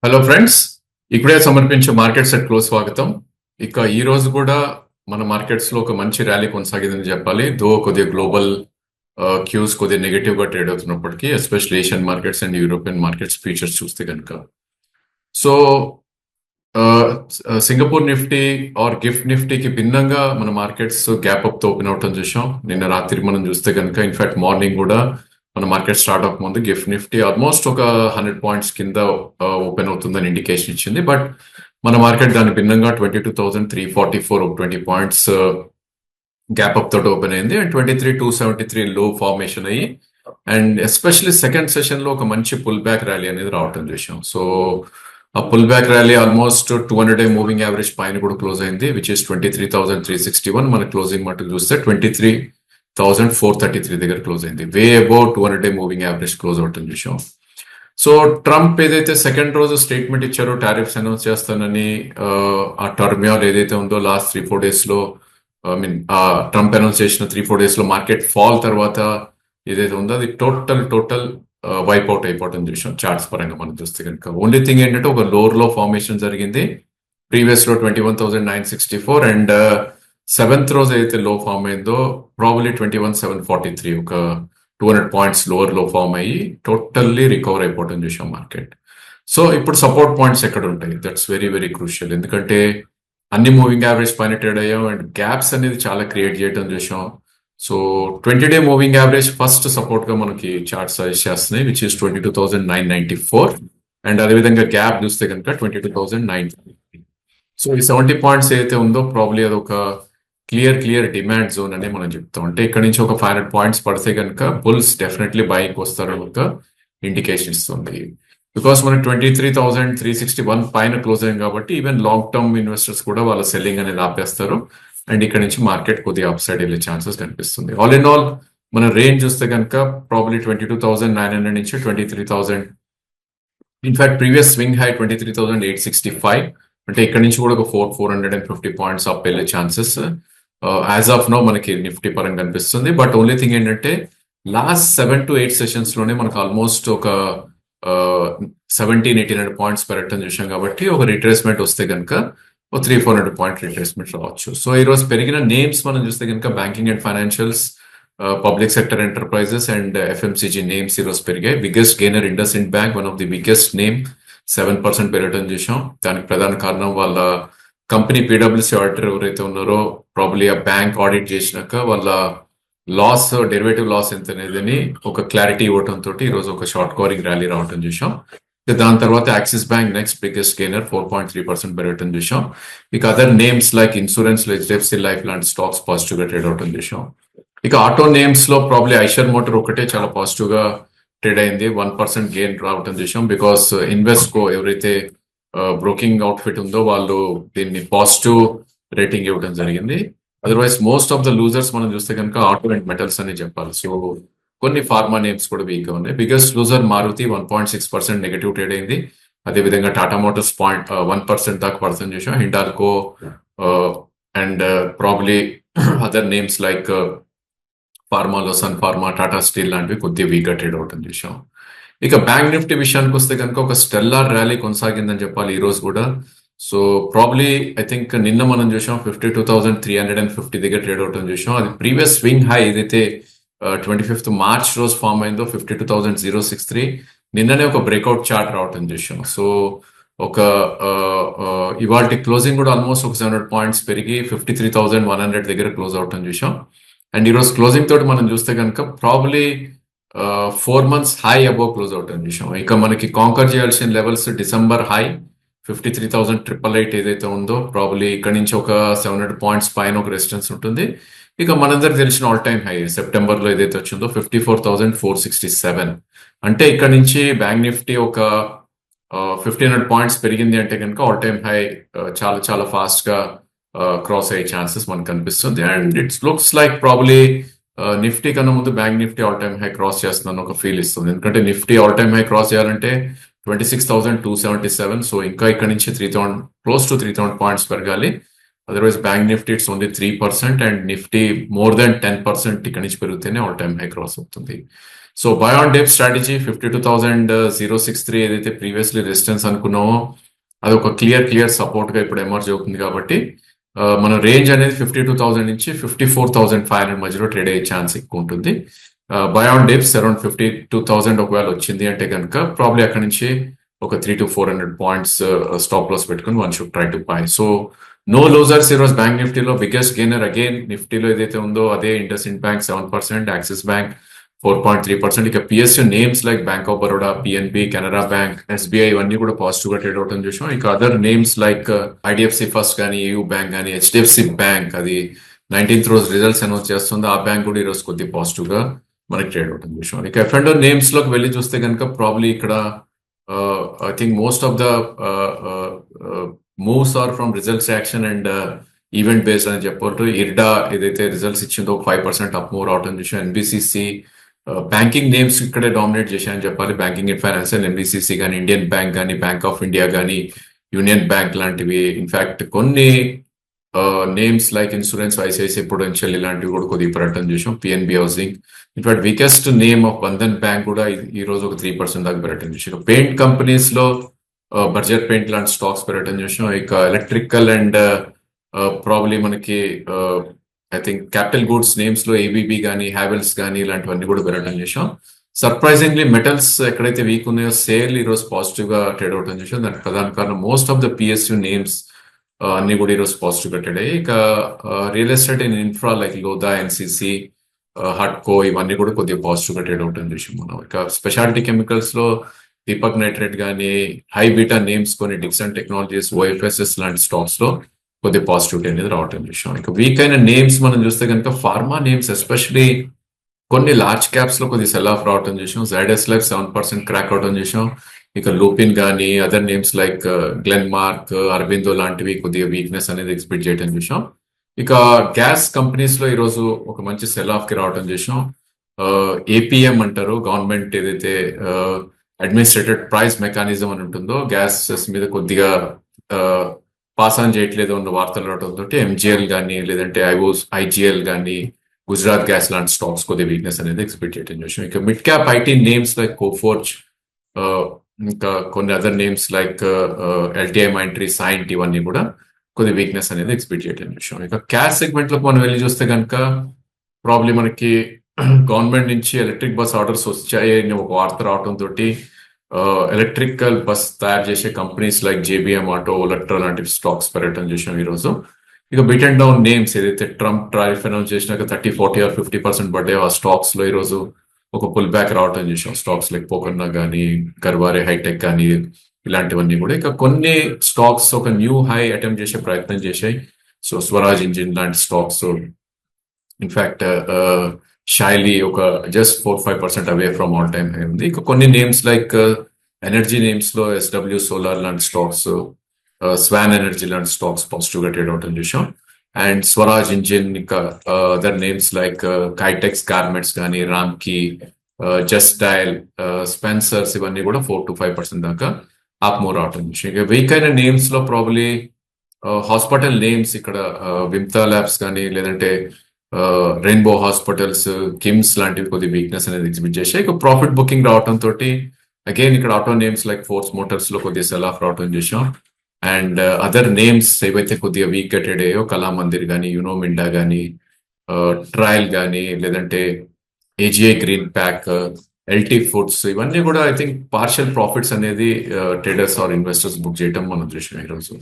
Hello friends, ఇప్పుడే సమర్పించే market set close స్వాగతం. ఇక ఈ రోజు కూడా మన మార్కెట్స్ లో ఒక మంచి ర్యాలీ కొనసాగిందని చెప్పాలి. దో కొద్దిగా గ్లోబల్ క్యూస్ కొద్దిగా నెగటివ్ గా ట్రేడ్ అవుతున్నప్పటికీ, especially Asian markets and European markets features చూస్తే కనుక so Singapore Nifty or GIFT నిఫ్టీకి భిన్నంగా మన మార్కెట్స్ గ్యాప్ అప్ తో ఓపెన్ అవటం చూసాం. నిన్న రాత్రి మనం చూస్తే కనుక ఇన్ఫాక్ట్ మార్నింగ్ కూడా మన మార్కెట్ స్టార్ట్ అవ్వకముందు గిఫ్ట్ నిఫ్టీ ఆల్మోస్ట్ ఒక 100 పాయింట్స్ కింద ఓపెన్ అవుతుందని ఇండికేషన్ ఇచ్చింది. బట్ మన మార్కెట్ దాని భిన్నంగా 22,344 ఒక 20 పాయింట్స్ గ్యాప్ అప్ తోటి ఓపెన్ అయింది అండ్ 23,273 లో ఫార్మేషన్ అయ్యి అండ్ ఎస్పెషల్లీ సెకండ్ సెషన్ లో ఒక మంచి పుల్ బ్యాక్ ర్యాలీ అనేది రావటం చూసాం. సో ఆ pull back rally almost 200 moving average పైన కూడా క్లోజ్ అయింది, విచ్ ఇస్ 23,361. మన క్లోజింగ్ మటుకు చూస్తే 23,433 దగ్గర క్లోజ్ అయింది. వే అబౌట్ 200 మూవింగ్ యావరేజ్ క్లోజ్ అవటం చూసాం. సో ట్రంప్ ఏదైతే సెకండ్ రోజు స్టేట్మెంట్ ఇచ్చారో టారిఫ్స్ అనౌన్స్ చేస్తానని, ఆ టర్మ్యాల్ ఏదైతే ఉందో లాస్ట్ 3-4 డేస్ లో ట్రంప్ అనౌన్స్ చేసిన 3-4 డేస్ లో మార్కెట్ ఫాల్ తర్వాత ఏదైతే ఉందో అది టోటల్ వైప్ అవుట్ అయిపోవడం చూసాం చార్ట్స్ పరంగా మనం చూస్తే కనుక. ఓన్లీ థింగ్ ఏంటంటే ఒక లోవర్ లో ఫార్మేషన్ జరిగింది ప్రీవియస్ లో 21,964 అండ్ సెవెంత్ రోజు అయితే లో ఫామ్ అయిందో ప్రాబబ్లీ 21,743 ఒక 200 పాయింట్స్ లోవర్ లో ఫామ్ అయ్యి టోటల్లీ రికవర్ అయిపోవడం చూసాం మార్కెట్. సో ఇప్పుడు సపోర్ట్ పాయింట్స్ ఎక్కడ ఉంటాయి, దట్స్ వెరీ వెరీ క్రూషియల్. ఎందుకంటే అన్ని మూవింగ్ యావరేజ్ పైన ట్రేడ్ అయ్యాం అండ్ గ్యాప్స్ అనేది చాలా క్రియేట్ చేయడం చూసాం. సో 20-డే మూవింగ్ యావరేజ్ ఫస్ట్ సపోర్ట్ గా మనకి చార్ట్ సజెస్ట్ చేస్తున్నాయి, విచ్ ఇస్ 22,994 అండ్ అదేవిధంగా గ్యాప్ చూస్తే కనుక 22,930. సో ఈ 70 పాయింట్స్ ఏదైతే ఉందో ప్రాబ్లీ అది ఒక క్లియర్ డిమాండ్ జోన్ అనే మనం చెప్తాం. అంటే ఇక్కడ నుంచి ఒక 500 పాయింట్స్ పడితే కనుక బుల్స్ డెఫినెట్లీ బయింగ్ వస్తారని ఒక ఇండికేషన్ ఇస్తుంది. బికాస్ మనకి 23,361 పైన క్లోజ్ అయింది కాబట్టి ఈవెన్ లాంగ్ టర్మ్ ఇన్వెస్టర్స్ కూడా వాళ్ళ సెల్లింగ్ అనేది ఆపేస్తారు అండ్ ఇక్కడ నుంచి మార్కెట్ కొద్దిగా అప్ సైడ్ వెళ్ళే ఛాన్సెస్ కనిపిస్తుంది. ఆల్ ఇన్ ఆల్ మన రేంజ్ చూస్తే కనుక ప్రాబ్లీ 22,900 నుంచి 23,000. ఇన్ఫాక్ట్ ప్రీవియస్ స్వింగ్ హై 23,865, అంటే ఇక్కడ నుంచి కూడా ఒక 450 పాయింట్స్ అప్ వెళ్ళే ఛాన్సెస్ యాజ్ ఆఫ్ నో మనకి నిఫ్టీ పరంగా కనిపిస్తుంది. బట్ ఓన్లీ థింగ్ ఏంటంటే లాస్ట్ 7 to 8 సెషన్స్ లోనే మనకు ఆల్మోస్ట్ ఒక 1700-1800 పాయింట్స్ పెరగటం చూసాం. కాబట్టి ఒక రిట్రేస్మెంట్ వస్తే కనుక ఒక 300-400 పాయింట్ రిట్రేస్మెంట్ రావచ్చు. సో ఈ రోజు పెరిగిన నేమ్స్ మనం చూస్తే కనుక banking and financials, public sector enterprises and FMCG names ఈ రోజు పెరిగాయి. Biggest gainer IndusInd bank, one of the biggest name, 7% పెరగటం చూసాం. దానికి ప్రధాన కారణం వాళ్ళ కంపెనీ పీడబ్ల్యూసీ ఆడిటర్ ఎవరైతే ఉన్నారో ప్రాబ్లీ ఆ బ్యాంక్ ఆడిట్ చేసినాక వాళ్ళ లాస్, డెరివేటివ్ లాస్ ఎంత అనేది ఒక క్లారిటీ ఇవ్వడం తోటి ఈ రోజు ఒక షార్ట్ కవరింగ్ ర్యాలీ రావటం చూసాం. దాని తర్వాత axis bank next biggest gainer 4.3% పెరగటం చూసాం. ఇక other names like insurance, HDFC life లాంటి స్టాక్స్ పాజిటివ్ గా ట్రేడ్ అవటం చూసాం. ఇక ఆటో నేమ్స్ లో ప్రాబ్లీ ఐషర్ మోటార్ ఒకటే చాలా పాజిటివ్ గా ట్రేడ్ అయింది, 1% గెయిన్ రావటం చూసాం. బికాస్ ఇన్వెస్ట్కో ఎవరైతే బ్రోకింగ్ అవుట్ఫిట్ ఉందో వాళ్ళు దీన్ని పాజిటివ్ రేటింగ్ ఇవ్వడం జరిగింది. Otherwise most of the losers మనం చూస్తే కనుక ఆటో అండ్ మెటల్స్ అని చెప్పాలి. సో కొన్ని ఫార్మా నేమ్స్ కూడా వీక్ గా ఉన్నాయి. Biggest loser Maruti 1.6% negative trade అయింది. అదేవిధంగా టాటా మోటార్స్ 1% దాకా పడుతుంది చూసాం. Hindalco and probably other names like ఫార్మాలో సన్ ఫార్మా, టాటా స్టీల్ లాంటివి కొద్దిగా వీక్ గా ట్రేడ్ అవటం చూసాం. ఇక బ్యాంక్ నిఫ్టీ విషయానికి వస్తే కనుక ఒక స్టెల్లార్ ర్యాలీ కొనసాగిందని చెప్పాలి ఈ రోజు కూడా. సో ప్రాబ్లీ ఐ థింక్ నిన్న మనం చూసాం 52,350 దగ్గర ట్రేడ్ అవటం చూసాం. అది ప్రీవియస్ స్వింగ్ హై ఏదైతే 25th మార్చ్ రోజు ఫామ్ అయిందో 52,063, నిన్ననే ఒక బ్రేక్అవుట్ చార్ట్ రావటం చూసాం. సో ఒక ఇవాళ క్లోజింగ్ కూడా ఆల్మోస్ట్ ఒక 700 పాయింట్స్ పెరిగి 53,100 దగ్గర క్లోజ్ అవటం చూసాం. అండ్ ఈరోజు క్లోజింగ్ తోటి మనం చూస్తే కనుక probably 4 months high above close అవటం చూసాం. ఇక మనకి కాంకర్ చేయాల్సిన లెవెల్స్ డిసెంబర్ హై 53,888 ఏదైతే ఉందో ప్రాబ్లీ ఇక్కడ నుంచి ఒక 700 పాయింట్స్ పైన ఒక రెసిస్టెన్స్ ఉంటుంది. ఇక మనందరికి తెలిసిన ఆల్ టైమ్ హై సెప్టెంబర్ లో ఏదైతే వచ్చిందో 54,467, అంటే ఇక్కడ నుంచి బ్యాంక్ నిఫ్టీ ఒక 1,500 పాయింట్స్ పెరిగింది అంటే కనుక ఆల్ టైమ్ హై చాలా ఫాస్ట్ గా క్రాస్ అయ్యే ఛాన్సెస్ మనకు కనిపిస్తుంది. And it's looks like probably Nifty కన్నా ముందు bank Nifty all time high cross చేస్తుందని ఒక ఫీల్ ఇస్తుంది. ఎందుకంటే Nifty all time high cross చేయాలంటే 26,277. సో ఇంకా ఇక్కడ నుంచి 3,000 క్లోజ్ టు 3,000 పాయింట్స్ పెరగాలి. Otherwise bank Nifty it's only 3% and Nifty more than 10% ఇక్కడ నుంచి పెరిగితేనే ఆల్ టైమ్ హై క్రాస్ అవుతుంది. సో బై ఆన్ డెప్ స్ట్రాటజీ 52,063 ఏదైతే ప్రీవియస్లీ రెసిస్టెన్స్ అనుకున్నామో అది ఒక క్లియర్ సపోర్ట్ గా ఇప్పుడు ఎమర్జ్ అవుతుంది కాబట్టి మన రేంజ్ అనేది 52,000 నుంచి 54,500 మధ్యలో ట్రేడ్ అయ్యే ఛాన్స్ ఎక్కువ ఉంటుంది. బై ఆన్ డెప్స్ అరౌండ్ 52,000 ఒకవేళ వచ్చింది అంటే కనుక ప్రాబ్లీ అక్కడ నుంచి ఒక 300 to 400 పాయింట్స్ స్టాప్ లాస్ పెట్టుకుని one should try to buy. So no losers ఈరోజు బ్యాంక్ నిఫ్టీలో. బిగ్గెస్ట్ గెయినర్ అగైన్ నిఫ్టీలో ఏదైతే ఉందో అదే ఇండస్ఇండ్ బ్యాంక్ 7%, యాక్సిస్ బ్యాంక్ 4.3%. ఇక PSU names like bank of Baroda, PNB, Canara bank, SBI ఇవన్నీ కూడా పాజిటివ్ గా ట్రేడ్ అవడం చూసాం. ఇక other names like IDFC first కానీ, ఏయూ బ్యాంక్ కానీ, హెచ్డిఎఫ్సి బ్యాంక్ అది 19th రోజు రిజల్ట్స్ అనౌన్స్ చేస్తుంది. ఆ బ్యాంక్ కూడా ఈరోజు కొద్దిగా పాజిటివ్ గా మనకి ట్రేడ్ అవడం చూసాం. ఇక ఎఫ్&ఓ నేమ్స్ లోకి వెళ్ళి చూస్తే కనుక ప్రాబ్లీ ఇక్కడ I think most of the moves are from results action and event based అని చెప్పొచ్చు. ఇర్డా ఏదైతే రిజల్ట్స్ ఇచ్చిందో 5% అప్ మూవ్ రావడం చూసాం. ఎన్బిసిసి బ్యాంకింగ్ నేమ్స్ ఇక్కడే డామినేట్ చేశాయని చెప్పాలి. బ్యాంకింగ్ అండ్ ఫైనాన్స్, ఎన్బిసిసి కానీ, ఇండియన్ బ్యాంక్ కానీ, బ్యాంక్ ఆఫ్ ఇండియా కానీ, యూనియన్ బ్యాంక్ లాంటివి. ఇన్ఫాక్ట్ కొన్ని names like insurance, ICICI Prudential ఇలాంటివి కూడా కొద్దిగా పెరగడం చూసాం. PNB housing, in fact weakest name of Bandhan bank కూడా ఈ రోజు ఒక 3% దాకా పెరగడం చూసాం. పెయింట్ కంపెనీస్ లో బర్జర్ పెయింట్ లాంటి స్టాక్స్ పెరగడం చూసాం. ఇక ఎలక్ట్రికల్ అండ్ ప్రాబ్లీ మనకి I think capital goods names లో ఏబీబీ కానీ, హ్యావెల్స్ కానీ ఇలాంటివన్నీ కూడా పెరగడం చేసాం. సర్ప్రైజింగ్లీ మెటల్స్ ఎక్కడైతే వీక్ ఉన్నాయో సేల్ ఈ రోజు పాజిటివ్ గా ట్రేడ్ అవడం చేసాం. దానికి ప్రధాన కారణం most of the PSU names అన్ని కూడా ఈరోజు పాజిటివ్ గా ట్రేడ్ అయ్యాయి. ఇక real estate in infra like Lodha, NCC, హట్కో ఇవన్నీ కూడా కొద్దిగా పాజిటివ్ గా ట్రేడ్ అవడం చేసాం మనం. ఇక స్పెషాలిటీ కెమికల్స్ లో దీపక్ నైట్రేట్ కానీ, హై బీటా నేమ్స్ కొన్ని డిక్సన్ టెక్నాలజీస్, ఓఎఫ్ఎస్ఎస్ లాంటి స్టాక్స్ లో కొద్దిగా పాజిటివిటీ అనేది రావటం చూసాం. ఇక వీక్ అయిన నేమ్స్ మనం చూస్తే కనుక ఫార్మా నేమ్స్ ఎస్పెషలీ కొన్ని లార్జ్ క్యాప్స్ లో కొద్దిగా సెల్ ఆఫ్ రావటం చూసాం. జైడస్ లైఫ్ 7% క్రాక్ అవటం చూసాం. ఇక లూపిన్ కానీ, other names like Glenn mark, Aurobindo లాంటివి కొద్దిగా వీక్నెస్ అనేది ఎక్స్పెక్ట్ చేయడం చూసాం. ఇక గ్యాస్ కంపెనీస్ లో ఈరోజు ఒక మంచి సెల్ ఆఫ్ కి రావటం చూసాం. ఏపీఎం అంటారు, గవర్నమెంట్ ఏదైతే అడ్మినిస్ట్రేటెడ్ ప్రైస్ మెకానిజం అని ఉంటుందో గ్యాసెస్ మీద కొద్దిగా పాస్ ఆన్ చేయట్లేదు ఉన్న వార్తలు రావడంతో ఎంజిఎల్ కానీ, లేదంటే ఐజిఎల్ కానీ, గుజరాత్ గ్యాస్ లాంటి స్టాక్స్ కొద్దిగా వీక్నెస్ అనేది ఎక్స్పెక్ట్ చేయడం చూసాం. ఇక mid cap IT names like Coforge, ఇంకా కొన్ని other names like LTI Mindtree, Cyient ఇవన్నీ కూడా కొద్ది వీక్నెస్ అనేది ఎక్స్పెక్ట్ చేయడం చూసాం. ఇక క్యాష్ సెగ్మెంట్ లో మనం వెళ్ళి చూస్తే కనుక ప్రాబ్లీ మనకి గవర్నమెంట్ నుంచి ఎలక్ట్రిక్ బస్ ఆర్డర్స్ వచ్చాయి అని ఒక వార్త రావడంతో ఎలక్ట్రికల్ బస్ తయారు చేసే కంపెనీస్ లైక్ జేబిఎం ఆటో, ఎలక్ట్రా లాంటి స్టాక్స్ పెరగడం చూసాం ఈ రోజు. ఇక బిట్ అండ్ డౌన్ నేమ్స్ ఏదైతే ట్రంప్ టారిఫ్ అనౌన్స్ చేసినాక 30, 40 or 50% పడ్డాయి ఆ స్టాక్స్ లో ఈ రోజు ఒక పుల్ బ్యాక్ రావటం చూసాం. స్టాక్స్ లైక్ పోకన్నా కానీ, గర్వారే హైటెక్ కానీ ఇలాంటివన్నీ కూడా. ఇక కొన్ని స్టాక్స్ ఒక న్యూ హై అటెంప్ట్ చేసే ప్రయత్నం చేశాయి. సో స్వరాజ్ ఇంజిన్ లాంటి స్టాక్స్, ఇన్ఫాక్ట్ షైలీ ఒక just 4-5% away from all time high ఉంది. ఇక కొన్ని నేమ్స్ లైక్ ఎనర్జీ నేమ్స్ లో ఎస్డబ్ల్యూ సోలార్ లాంటి స్టాక్స్, స్వాన్ ఎనర్జీ లాంటి స్టాక్స్ పాజిటివ్ గా ట్రేడ్ అవటం చూసాం. అండ్ స్వరాజ్ ఇంజిన్, ఇంకా other names like Kitex garments కానీ, రామ్కి, జస్ట్ డయల్, స్పెన్సర్స్ ఇవన్నీ కూడా 4 to 5% దాకా అప్ మూవ్ రావటం చూసాం. ఇక వీక్ అయిన నేమ్స్ లో ప్రాబ్లీ హాస్పిటల్ నేమ్స్ ఇక్కడ విమ్తా ల్యాబ్స్ కానీ, లేదంటే రెయిన్బో హాస్పిటల్స్, కిమ్స్ లాంటివి కొద్ది వీక్నెస్ అనేది ఎగ్జిబిట్ చేశాయి. ఇక ప్రాఫిట్ బుకింగ్ రావడం తోటి అగైన్ ఇక్కడ auto names like force Motors లో కొద్దిగా సెల్ ఆఫ్ రావడం చూసాం. అండ్ అదర్ నేమ్స్ ఏవైతే కొద్దిగా వీక్ గా ట్రేడ్ అయ్యాయో కళా మందిర్ కానీ, యునోమిండా కానీ, ట్రయల్ కానీ, లేదంటే AGI green pack, LT foods ఇవన్నీ కూడా ఐ థింక్ పార్షియల్ ప్రాఫిట్స్ అనేది ట్రేడర్స్ ఆర్ ఇన్వెస్టర్స్ బుక్ చేయడం మనం చూసాం ఈరోజు.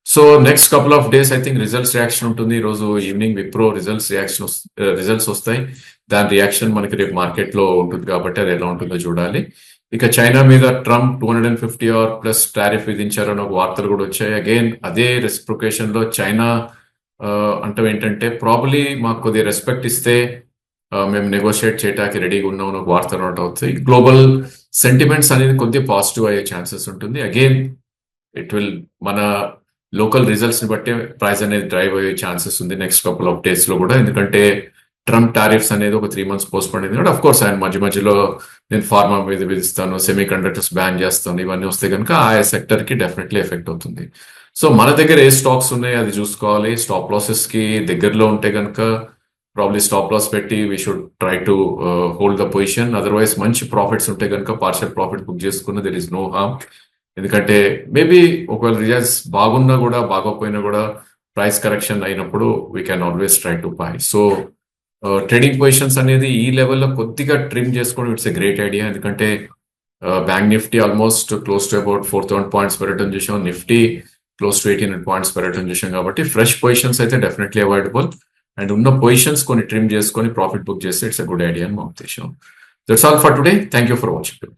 So next couple of days I think results reaction ఉంటుంది. ఈ రోజు ఈవినింగ్ విప్రో రిజల్ట్స్ వస్తాయి. దాని రియాక్షన్ మనకి రేపు మార్కెట్ లో ఉంటుంది కాబట్టి అది ఎలా ఉంటుందో చూడాలి. ఇక చైనా మీద ట్రంప్ 250 or plus టారిఫ్ విధించారని ఒక వార్తలు కూడా వచ్చాయి. అగైన్ అదే రెసిప్రొకేషన్ లో చైనా అంటే ఏంటంటే ప్రాబ్లీ మాకు కొద్దిగా రెస్పెక్ట్ ఇస్తే మేము నెగోషియేట్ చేయడానికి రెడీగా ఉన్నాం ఒక వార్త నోట్ అవుతుంది. గ్లోబల్ సెంటిమెంట్స్ అనేది కొద్దిగా పాజిటివ్ అయ్యే ఛాన్సెస్ ఉంటుంది. అగైన్ ఇట్ విల్ మన లోకల్ రిజల్ట్స్ ని బట్టి ప్రైస్ అనేది డ్రైవ్ అయ్యే ఛాన్సెస్ ఉంది నెక్స్ట్ కపుల్ ఆఫ్ డేస్ లో కూడా. ఎందుకంటే ట్రంప్ టారిఫ్స్ అనేది ఒక 3 months పోస్ట్ పోన్ అయింది. అఫ్ కోర్స్ ఆయన మధ్యలో నేను ఫార్మా మీద విధిస్తాను, సెమీ కండక్టర్స్ బ్యాన్ చేస్తాను, ఇవన్నీ వస్తే కనుక ఆ సెక్టర్ కి డెఫినెట్లీ ఎఫెక్ట్ అవుతుంది. సో మన దగ్గర ఏ స్టాక్స్ ఉన్నాయి అది చూసుకోవాలి. స్టాప్ లాసెస్ కి దగ్గరలో ఉంటే కనుక ప్రాబ్లీ స్టాప్ లాస్ పెట్టి we should try to hold the position. Otherwise మంచి ప్రాఫిట్స్ ఉంటే కనుక పార్షియల్ ప్రాఫిట్ బుక్ చేసుకున్న దెర్ ఇస్ నో హార్మ్. ఎందుకంటే మేబీ ఒకవేళ రిజల్ట్స్ బాగున్నా కూడా బాగోకపోయినా కూడా ప్రైస్ కరెక్షన్ అయినప్పుడు we can always try to buy. So trading positions అనేది ఈ లెవెల్లో కొద్దిగా ట్రిమ్ చేసుకోవడం ఇట్స్ ఎ గ్రేట్ ఐడియా. ఎందుకంటే bank Nifty almost close to about 4,000 points పెరగడం చూసాం, నిఫ్టీ క్లోజ్ టు 1,800 పాయింట్స్ పెరగడం చూసాం. కాబట్టి ఫ్రెష్ పొజిషన్స్ అయితే డెఫినెట్లీ అవాయిడబుల్. అండ్ ఉన్న పొజిషన్స్ కొన్ని ట్రిమ్ చేసుకొని ప్రాఫిట్ బుక్ చేస్తే ఇట్స్ అ గుడ్ ఐడియా అని మా ఉద్దేశం. That's all for today. Thank you for watching.